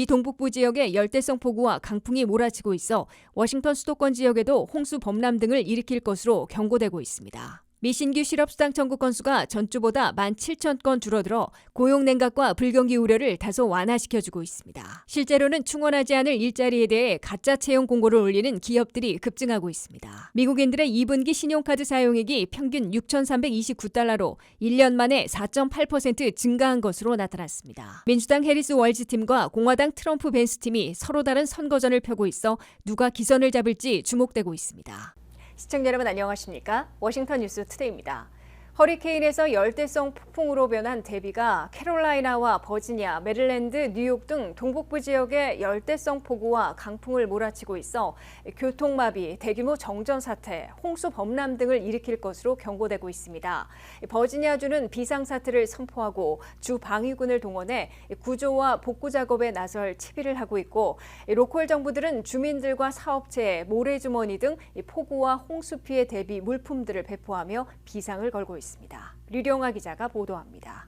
미 동북부 지역에 열대성 폭우와 강풍이 몰아치고 있어 워싱턴 수도권 지역에도 홍수 범람 등을 일으킬 것으로 경고되고 있습니다. 미 신규 실업수당 청구 건수가 전주보다 17,000건 줄어들어 고용 냉각과 불경기 우려를 다소 완화시켜주고 있습니다. 실제로는 충원하지 않을 일자리에 대해 가짜 채용 공고를 올리는 기업들이 급증하고 있습니다. 미국인들의 2분기 신용카드 사용액이 평균 6,329달러로 1년 만에 4.8% 증가한 것으로 나타났습니다. 민주당 해리스 월즈 팀과 공화당 트럼프 벤스 팀이 서로 다른 선거전을 펴고 있어 누가 기선을 잡을지 주목되고 있습니다. 시청자 여러분 안녕하십니까? 워싱턴 뉴스 투데이입니다. 허리케인에서 열대성 폭풍으로 변한 데비가 캐롤라이나와 버지니아, 메릴랜드, 뉴욕 등 동북부 지역에 열대성 폭우와 강풍을 몰아치고 있어 교통마비, 대규모 정전 사태, 홍수 범람 등을 일으킬 것으로 경고되고 있습니다. 버지니아주는 비상사태를 선포하고 주 방위군을 동원해 구조와 복구 작업에 나설 채비를 하고 있고 로컬 정부들은 주민들과 사업체에 모래주머니 등 폭우와 홍수 피해 대비 물품들을 배포하며 비상을 걸고 있습니다. 류령아 기자가 보도합니다.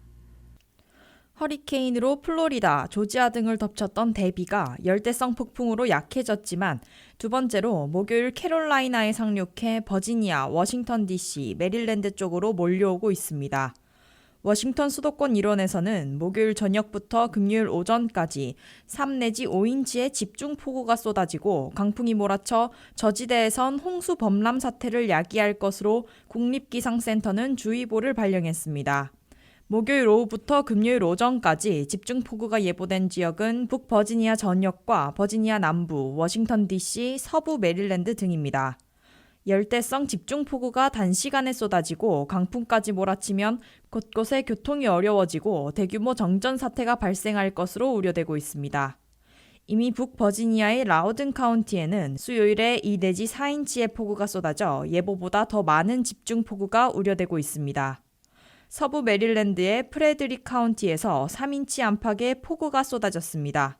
허리케인으로 플로리다, 조지아 등을 덮쳤던 데비가 열대성 폭풍으로 약해졌지만 두 번째로 목요일 캐롤라이나에 상륙해 버지니아, 워싱턴 DC, 메릴랜드 쪽으로 몰려오고 있습니다. 워싱턴 수도권 일원에서는 목요일 저녁부터 금요일 오전까지 3 내지 5인치의 집중 폭우가 쏟아지고 강풍이 몰아쳐 저지대에선 홍수 범람 사태를 야기할 것으로 국립기상센터는 주의보를 발령했습니다. 목요일 오후부터 금요일 오전까지 집중폭우가 예보된 지역은 북버지니아 전역과 버지니아 남부, 워싱턴 DC, 서부 메릴랜드 등입니다. 열대성 집중폭우가 단시간에 쏟아지고 강풍까지 몰아치면 곳곳에 교통이 어려워지고 대규모 정전 사태가 발생할 것으로 우려되고 있습니다. 이미 북버지니아의 라우든 카운티에는 수요일에 2 내지 4인치의 폭우가 쏟아져 예보보다 더 많은 집중폭우가 우려되고 있습니다. 서부 메릴랜드의 프레드릭 카운티에서 3인치 안팎의 폭우가 쏟아졌습니다.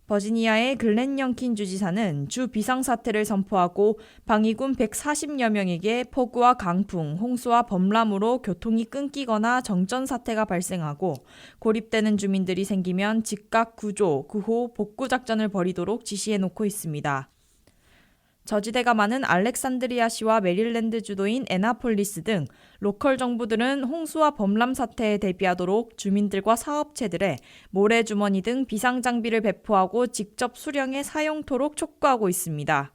버지니아의 글렌 영킨 주지사는 주 비상사태를 선포하고 방위군 140여 명에게 폭우와 강풍, 홍수와 범람으로 교통이 끊기거나 정전 사태가 발생하고 고립되는 주민들이 생기면 즉각 구조, 구호, 복구 작전을 벌이도록 지시해놓고 있습니다. 저지대가 많은 알렉산드리아시와 메릴랜드 주도인 애나폴리스 등 로컬 정부들은 홍수와 범람 사태에 대비하도록 주민들과 사업체들에 모래주머니 등 비상장비를 배포하고 직접 수령에 사용토록 촉구하고 있습니다.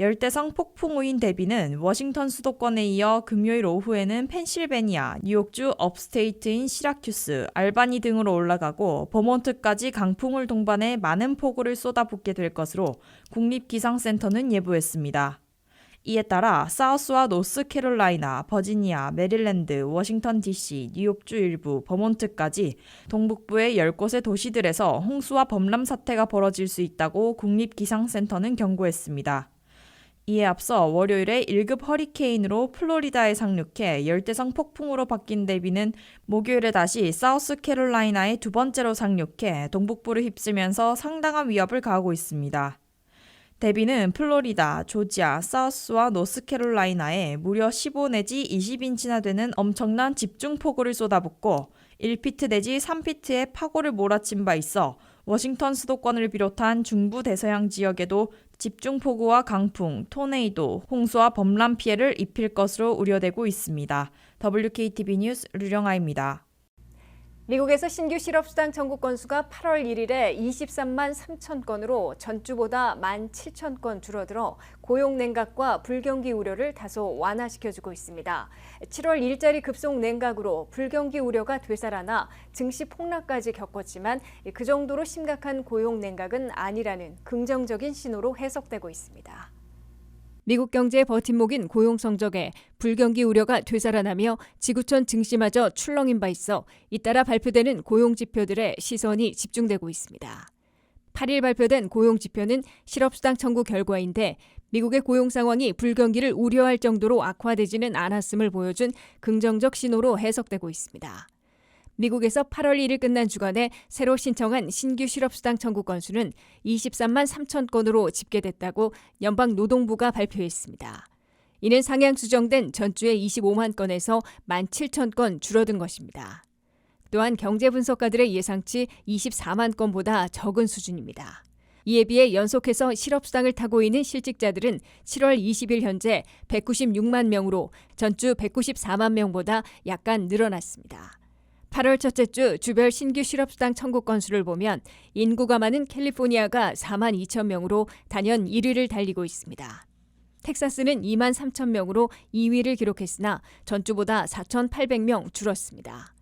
열대성 폭풍우인 데비는 워싱턴 수도권에 이어 금요일 오후에는 펜실베니아, 뉴욕주 업스테이트인 시라큐스, 알바니 등으로 올라가고 버몬트까지 강풍을 동반해 많은 폭우를 쏟아붓게 될 것으로 국립기상센터는 예보했습니다. 이에 따라 사우스와 노스캐롤라이나, 버지니아, 메릴랜드, 워싱턴 DC, 뉴욕주 일부, 버몬트까지 동북부의 10곳의 도시들에서 홍수와 범람 사태가 벌어질 수 있다고 국립기상센터는 경고했습니다. 이에 앞서 월요일에 1급 허리케인으로 플로리다에 상륙해 열대성 폭풍으로 바뀐 데비는 목요일에 다시 사우스캐롤라이나에 두 번째로 상륙해 동북부를 휩쓸면서 상당한 위협을 가하고 있습니다. 데비는 플로리다, 조지아, 사우스와 노스캐롤라이나에 무려 15 내지 20인치나 되는 엄청난 집중폭우를 쏟아붓고 1피트 내지 3피트의 파고를 몰아친 바 있어 워싱턴 수도권을 비롯한 중부 대서양 지역에도 집중폭우와 강풍, 토네이도, 홍수와 범람 피해를 입힐 것으로 우려되고 있습니다. WKTV 뉴스 류령아입니다. 미국에서 신규 실업수당 청구 건수가 8월 1일에 23만 3천 건으로 전주보다 17,000건 줄어들어 고용 냉각과 불경기 우려를 다소 완화시켜주고 있습니다. 7월 일자리 급속 냉각으로 불경기 우려가 되살아나 증시 폭락까지 겪었지만 그 정도로 심각한 고용 냉각은 아니라는 긍정적인 신호로 해석되고 있습니다. 미국 경제의 버팀목인 고용 성적에 불경기 우려가 되살아나며 지구촌 증시마저 출렁인 바 있어 잇따라 발표되는 고용 지표들의 시선이 집중되고 있습니다. 8일 발표된 고용 지표는 실업수당 청구 결과인데 미국의 고용 상황이 불경기를 우려할 정도로 악화되지는 않았음을 보여준 긍정적 신호로 해석되고 있습니다. 미국에서 8월 1일 끝난 주간에 새로 신청한 신규 실업수당 청구 건수는 23만 3천 건으로 집계됐다고 연방노동부가 발표했습니다. 이는 상향 수정된 전주의 25만 건에서 1만 7천 건 줄어든 것입니다. 또한 경제 분석가들의 예상치 24만 건보다 적은 수준입니다. 이에 비해 연속해서 실업수당을 타고 있는 실직자들은 7월 20일 현재 196만 명으로 전주 194만 명보다 약간 늘어났습니다. 8월 첫째 주 주별 신규 실업수당 청구 건수를 보면 인구가 많은 캘리포니아가 4만 2천 명으로 단연 1위를 달리고 있습니다. 텍사스는 2만 3천 명으로 2위를 기록했으나 전주보다 4,800명 줄었습니다.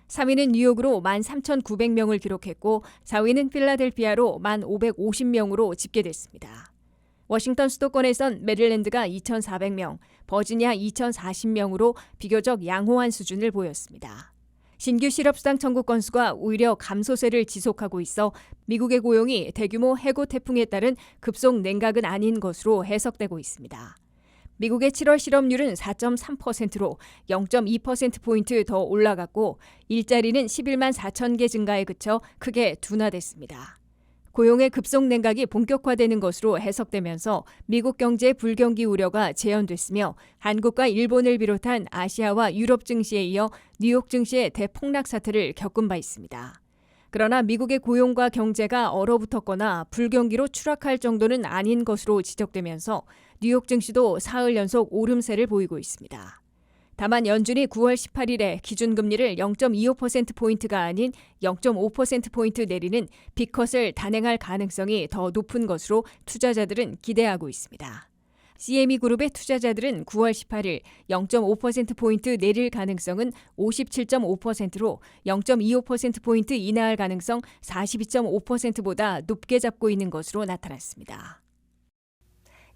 3위는 뉴욕으로 13,900명을 기록했고 4위는 필라델피아로 1,550명으로 집계됐습니다. 워싱턴 수도권에선 메릴랜드가 2,400명, 버지니아 2,040명으로 비교적 양호한 수준을 보였습니다. 신규 실업수당 청구 건수가 오히려 감소세를 지속하고 있어 미국의 고용이 대규모 해고 태풍에 따른 급속 냉각은 아닌 것으로 해석되고 있습니다. 미국의 7월 실업률은 4.3%로 0.2%포인트 더 올라갔고 일자리는 11만 4천 개 증가에 그쳐 크게 둔화됐습니다. 고용의 급속 냉각이 본격화되는 것으로 해석되면서 미국 경제의 불경기 우려가 재현됐으며 한국과 일본을 비롯한 아시아와 유럽 증시에 이어 뉴욕 증시의 대폭락 사태를 겪은 바 있습니다. 그러나 미국의 고용과 경제가 얼어붙었거나 불경기로 추락할 정도는 아닌 것으로 지적되면서 뉴욕 증시도 사흘 연속 오름세를 보이고 있습니다. 다만 연준이 9월 18일에 기준금리를 0.25%포인트가 아닌 0.5%포인트 내리는 빅컷을 단행할 가능성이 더 높은 것으로 투자자들은 기대하고 있습니다. CME 그룹의 투자자들은 9월 18일 0.5%포인트 내릴 가능성은 57.5%로 0.25%포인트 인하할 가능성 42.5%보다 높게 잡고 있는 것으로 나타났습니다.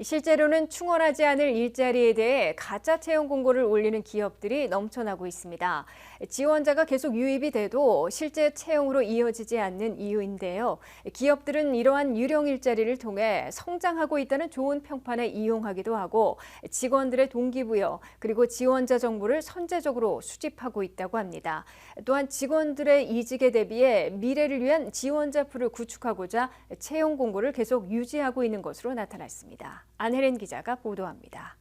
실제로는 충원하지 않을 일자리에 대해 가짜 채용 공고를 올리는 기업들이 넘쳐나고 있습니다. 지원자가 계속 유입이 돼도 실제 채용으로 이어지지 않는 이유인데요. 기업들은 이러한 유령 일자리를 통해 성장하고 있다는 좋은 평판에 이용하기도 하고 직원들의 동기부여 그리고 지원자 정보를 선제적으로 수집하고 있다고 합니다. 또한 직원들의 이직에 대비해 미래를 위한 지원자 풀을 구축하고자 채용 공고를 계속 유지하고 있는 것으로 나타났습니다. 안혜린 기자가 보도합니다.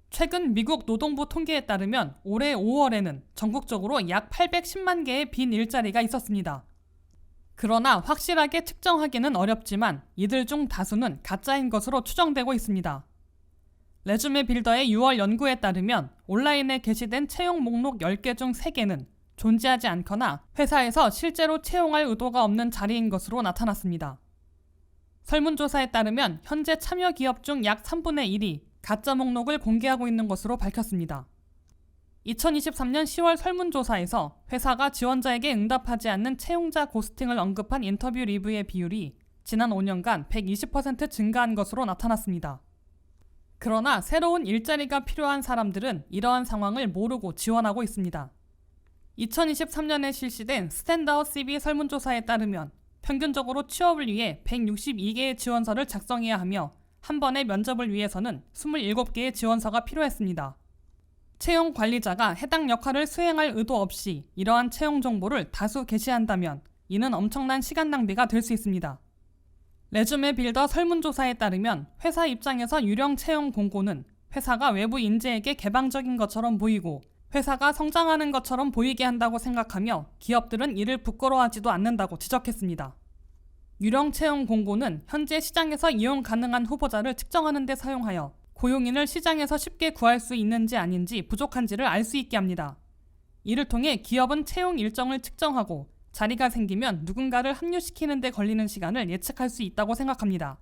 최근 미국 노동부 통계에 따르면 올해 5월에는 전국적으로 약 810만 개의 빈 일자리가 있었습니다. 그러나 확실하게 측정하기는 어렵지만 이들 중 다수는 가짜인 것으로 추정되고 있습니다. 레주메 빌더의 6월 연구에 따르면 온라인에 게시된 채용 목록 10개 중 3개는 존재하지 않거나 회사에서 실제로 채용할 의도가 없는 자리인 것으로 나타났습니다. 설문조사에 따르면 현재 참여 기업 중 약 3분의 1이 가짜 목록을 공개하고 있는 것으로 밝혔습니다. 2023년 10월 설문조사에서 회사가 지원자에게 응답하지 않는 채용자 고스팅을 언급한 인터뷰 리뷰의 비율이 지난 5년간 120% 증가한 것으로 나타났습니다. 그러나 새로운 일자리가 필요한 사람들은 이러한 상황을 모르고 지원하고 있습니다. 2023년에 실시된 스탠다드 CV 설문조사에 따르면 평균적으로 취업을 위해 162개의 지원서를 작성해야 하며 한 번의 면접을 위해서는 27개의 지원서가 필요했습니다. 채용 관리자가 해당 역할을 수행할 의도 없이 이러한 채용 정보를 다수 게시한다면 이는 엄청난 시간 낭비가 될 수 있습니다. 레주메 빌더 설문조사에 따르면 회사 입장에서 유령 채용 공고는 회사가 외부 인재에게 개방적인 것처럼 보이고 회사가 성장하는 것처럼 보이게 한다고 생각하며 기업들은 이를 부끄러워하지도 않는다고 지적했습니다. 유령 채용 공고는 현재 시장에서 이용 가능한 후보자를 측정하는 데 사용하여 고용인을 시장에서 쉽게 구할 수 있는지 아닌지 부족한지를 알 수 있게 합니다. 이를 통해 기업은 채용 일정을 측정하고 자리가 생기면 누군가를 합류시키는 데 걸리는 시간을 예측할 수 있다고 생각합니다.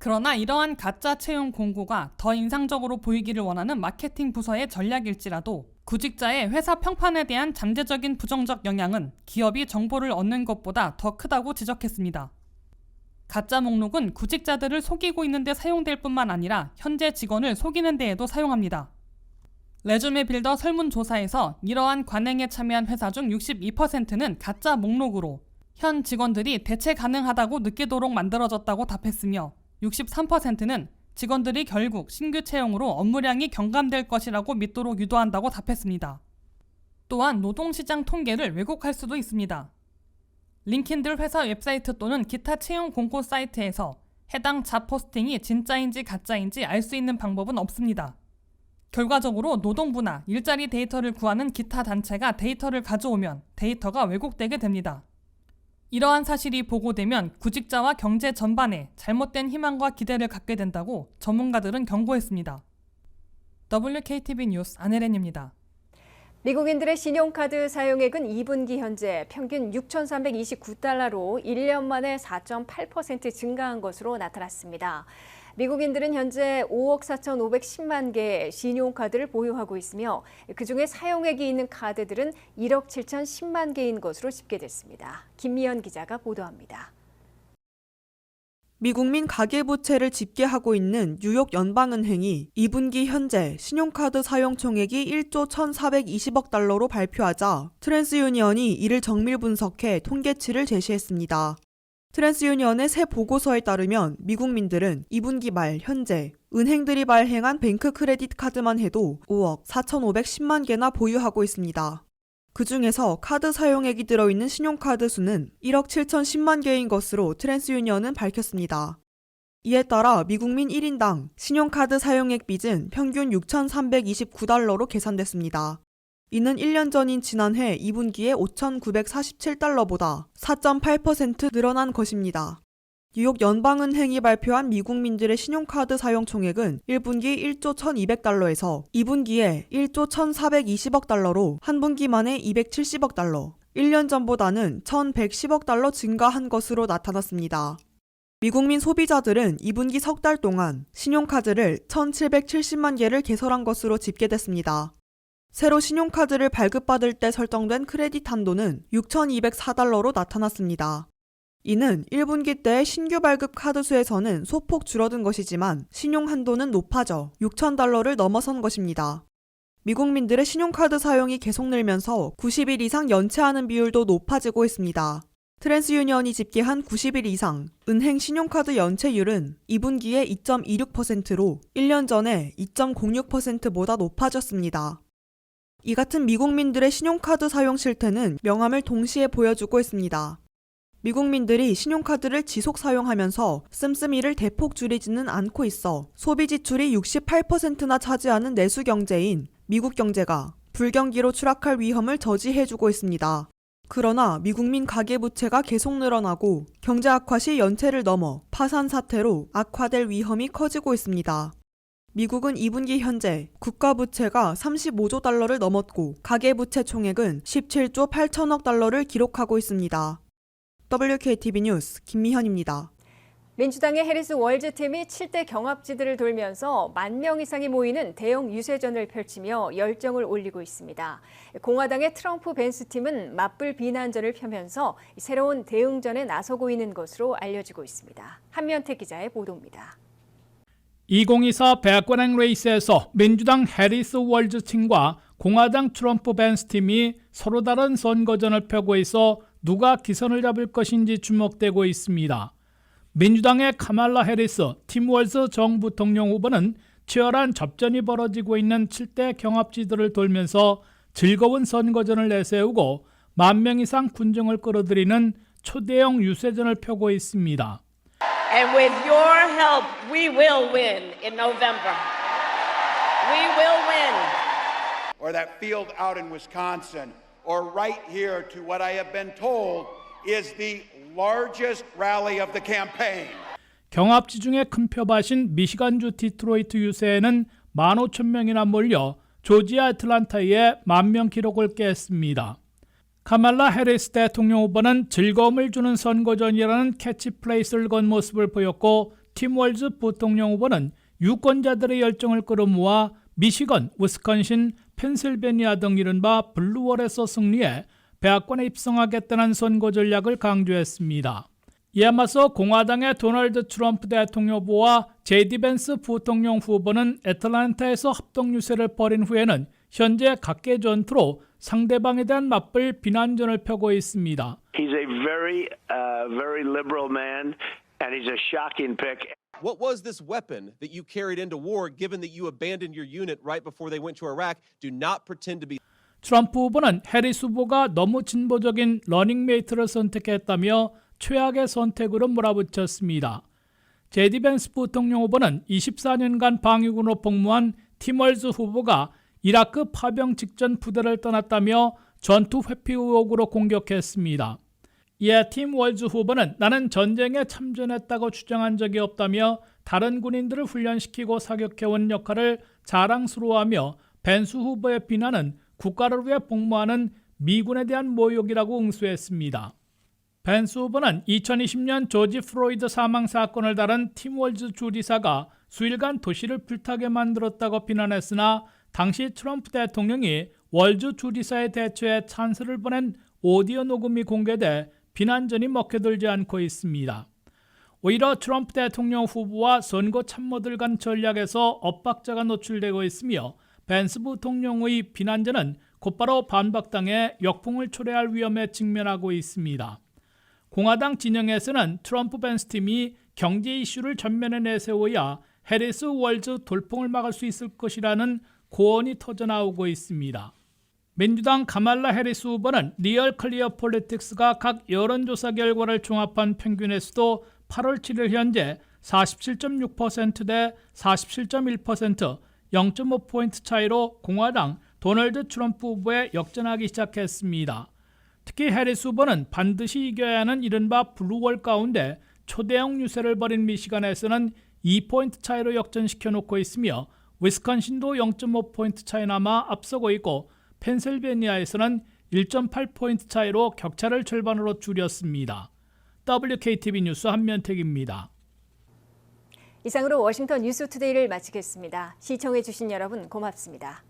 그러나 이러한 가짜 채용 공고가 더 인상적으로 보이기를 원하는 마케팅 부서의 전략일지라도 구직자의 회사 평판에 대한 잠재적인 부정적 영향은 기업이 정보를 얻는 것보다 더 크다고 지적했습니다. 가짜 목록은 구직자들을 속이고 있는 데 사용될 뿐만 아니라 현재 직원을 속이는 데에도 사용합니다. 레주메 빌더 설문조사에서 이러한 관행에 참여한 회사 중 62%는 가짜 목록으로 현 직원들이 대체 가능하다고 느끼도록 만들어졌다고 답했으며 63%는 직원들이 결국 신규 채용으로 업무량이 경감될 것이라고 믿도록 유도한다고 답했습니다. 또한 노동시장 통계를 왜곡할 수도 있습니다. 링킨들 회사 웹사이트 또는 기타 채용 공고 사이트에서 해당 잡 포스팅이 진짜인지 가짜인지 알 수 있는 방법은 없습니다. 결과적으로 노동부나 일자리 데이터를 구하는 기타 단체가 데이터를 가져오면 데이터가 왜곡되게 됩니다. 이러한 사실이 보고되면 구직자와 경제 전반에 잘못된 희망과 기대를 갖게 된다고 전문가들은 경고했습니다. WKTV 뉴스 안혜렌입니다. 미국인들의 신용카드 사용액은 2분기 현재 평균 6,329달러로 1년 만에 4.8% 증가한 것으로 나타났습니다. 미국인들은 현재 5억 4,510만 개의 신용카드를 보유하고 있으며 그중에 사용액이 있는 카드들은 1억 7,010만 개인 것으로 집계됐습니다. 김미연 기자가 보도합니다. 미국민 가계부채를 집계하고 있는 뉴욕 연방은행이 2분기 현재 신용카드 사용 총액이 1조 1,420억 달러로 발표하자 트랜스유니언이 이를 정밀 분석해 통계치를 제시했습니다. 트랜스유니언의 새 보고서에 따르면 미국민들은 2분기 말 현재 은행들이 발행한 뱅크 크레딧 카드만 해도 5억 4,510만 개나 보유하고 있습니다. 그중에서 카드 사용액이 들어있는 신용카드 수는 1억 7,010만 개인 것으로 트랜스유니언은 밝혔습니다. 이에 따라 미국민 1인당 신용카드 사용액 빚은 평균 6,329달러로 계산됐습니다. 이는 1년 전인 지난해 2분기에 5,947달러보다 4.8% 늘어난 것입니다. 뉴욕 연방은행이 발표한 미국민들의 신용카드 사용 총액은 1분기 1조 1,200달러에서 2분기에 1조 1,420억 달러로 한 분기 만에 270억 달러, 1년 전보다는 1,110억 달러 증가한 것으로 나타났습니다. 미국민 소비자들은 2분기 석 달 동안 신용카드를 1,770만 개를 개설한 것으로 집계됐습니다. 새로 신용카드를 발급받을 때 설정된 크레딧 한도는 6,204달러로 나타났습니다. 이는 1분기 때의 신규 발급 카드 수에서는 소폭 줄어든 것이지만 신용 한도는 높아져 6,000달러를 넘어선 것입니다. 미국민들의 신용카드 사용이 계속 늘면서 90일 이상 연체하는 비율도 높아지고 있습니다. 트랜스유니언이 집계한 90일 이상 은행 신용카드 연체율은 2분기에 2.26%로 1년 전에 2.06%보다 높아졌습니다. 이 같은 미국민들의 신용카드 사용 실태는 명암을 동시에 보여주고 있습니다. 미국민들이 신용카드를 지속 사용하면서 씀씀이를 대폭 줄이지는 않고 있어 소비 지출이 68%나 차지하는 내수 경제인 미국 경제가 불경기로 추락할 위험을 저지해주고 있습니다. 그러나 미국민 가계부채가 계속 늘어나고 경제 악화 시 연체를 넘어 파산 사태로 악화될 위험이 커지고 있습니다. 미국은 2분기 현재 국가부채가 35조 달러를 넘었고 가계부채 총액은 17조 8천억 달러를 기록하고 있습니다. WKTV 뉴스 김미현입니다. 민주당의 해리스 월즈팀이 7대 경합지들을 돌면서 10,000명 이상이 모이는 대형 유세전을 펼치며 열정을 올리고 있습니다. 공화당의 트럼프 벤스 팀은 맞불 비난전을 펴면서 새로운 대응전에 나서고 있는 것으로 알려지고 있습니다. 한면태 기자의 보도입니다. 2024 백원행 레이스에서 민주당 해리스 월즈 팀과 공화당 트럼프 벤스 팀이 서로 다른 선거전을 펴고 있어 누가 기선을 잡을 것인지 주목되고 있습니다. 민주당의 카말라 해리스, 팀 월즈 정 부통령 후보는 치열한 접전이 벌어지고 있는 7대 경합지들을 돌면서 즐거운 선거전을 내세우고 10,000명 이상 군중을 끌어들이는 초대형 유세전을 펴고 있습니다. And with your help, we will win in November. We will win. Or that field out in Wisconsin, or right here to what I have been told is the largest rally of the campaign. 경합지 중에 큰 표밭인 미시간주 디트로이트 유세에는 15,000명이나 몰려 조지아 애틀란타의 10,000명 기록을 깼습니다. 카말라 해리스 대통령 후보는 즐거움을 주는 선거전이라는 캐치프레이스를 건 모습을 보였고 팀 월즈 부통령 후보는 유권자들의 열정을 끌어모아 미시건, 위스콘신, 펜실베니아 등 이른바 블루월에서 승리해 백악관에 입성하겠다는 선거 전략을 강조했습니다. 이에 맞서 공화당의 도널드 트럼프 대통령 후보와 제디 벤스 부통령 후보는 애틀랜타에서 합동 유세를 벌인 후에는 현재 각계 전투로 상대방에 대한 맞불 비난전을 펴고 있습니다. He's a very liberal man, and he's a shocking pick. What was this weapon that you carried into war, given that you abandoned your unit right before they went to Iraq? Do not pretend to be. 트럼프 후보는 해리스 후보가 너무 진보적인 러닝메이트를 선택했다며 최악의 선택으로 몰아붙였습니다. 제디 벤스 부통령 후보는 24년간 방위군으로 복무한 팀 월즈 후보가 이라크 파병 직전 부대를 떠났다며 전투 회피 의혹으로 공격했습니다. 이에 팀 월즈 후보는 나는 전쟁에 참전했다고 주장한 적이 없다며 다른 군인들을 훈련시키고 사격해온 역할을 자랑스러워하며 벤스 후보의 비난은 국가를 위해 복무하는 미군에 대한 모욕이라고 응수했습니다. 벤스 후보는 2020년 조지 플로이드 사망 사건을 다룬 팀 월즈 주지사가 수일간 도시를 불타게 만들었다고 비난했으나 당시 트럼프 대통령이 월즈 주지사의 대처에 찬스를 보낸 오디오 녹음이 공개돼 비난전이 먹혀들지 않고 있습니다. 오히려 트럼프 대통령 후보와 선거 참모들 간 전략에서 엇박자가 노출되고 있으며 벤스 부통령의 비난전은 곧바로 반박당에 역풍을 초래할 위험에 직면하고 있습니다. 공화당 진영에서는 트럼프 벤스 팀이 경제 이슈를 전면에 내세워야 해리스 월즈 돌풍을 막을 수 있을 것이라는 고언이 터져나오고 있습니다. 민주당 카말라 해리스 후보는 리얼 클리어 폴리틱스가 각 여론조사 결과를 종합한 평균에서도 8월 7일 현재 47.6% 대 47.1%, 0.5포인트 차이로 공화당 도널드 트럼프 후보에 역전하기 시작했습니다. 특히 해리스 후보는 반드시 이겨야 하는 이른바 블루월 가운데 초대형 유세를 벌인 미시간에서는 2포인트 차이로 역전시켜 놓고 있으며 위스콘신도 0.5포인트 차이 남아 앞서고 있고 펜실베니아에서는 1.8포인트 차이로 격차를 절반으로 줄였습니다. WKTV 뉴스 한면택입니다. 이상으로 워싱턴 뉴스투데이를 마치겠습니다. 시청해주신 여러분 고맙습니다.